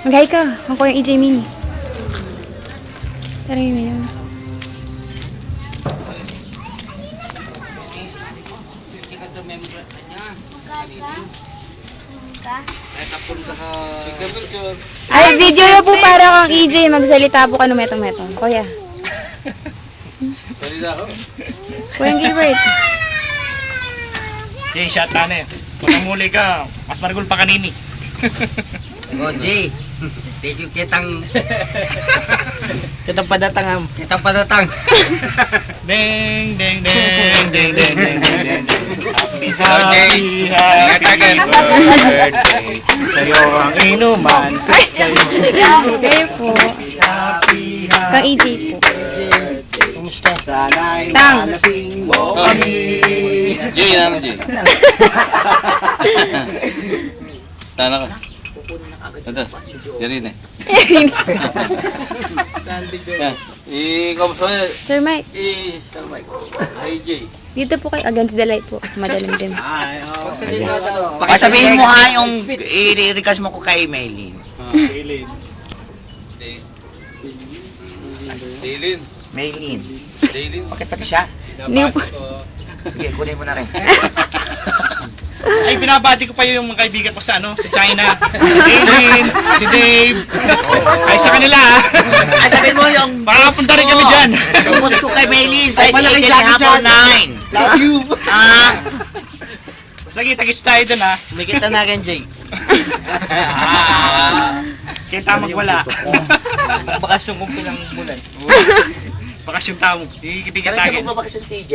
Mag-hi ka. Ang ko yung EJ Mini. Tara yun yun. Ay, video na po para kang EJ. Magsalita po ka ng metong-metong. Kuya. Kuya Gilbert. Jay, shot na eh. Kung namuli ka, mas maragol pa kanini. O, Jay. Kitang Padatang. kitang padatang. Ding, ding, ding, ding, ding, ding, ding, ding. Okay. Happy birthday. Sa'yo ang inuman. Kayo po. Happy, Kang EJ po. Kumusta? Sana'y Tang. malasing mo kami. Jay, ano Jay? Tana ka. Ito, Jerry eh. Kamusta niya? Sir Mike, Sir Mike. Hey, Jay. dito po kayo against the light po. Madalim din. Pakisabihin mo ha yung i-request mo ko kay Maylin. Kailin. Daylin. Maylin. Daylin. Bakit pati siya? Hindi po. Sige, kunin mo na rin. Ay, binabati ko pa yung mga kaibigan ko sa sa China. Si Kailin, si Dave. Ay, sa kanila ha. Ay, sabihin mo yung Makakapunta rin kami dyan. tungkol ko kay Maylin. Ay, malaki sa akin dyan. 9. Love you. Ah, Nagkita-kits tayo dun ha. kumikita na akin, Jay. Kita magwala. Bakasyon kong pinang bulan. Bakasyon tamo. Ikibigyan Kaya tayo. siya magbabakasyon, TJ.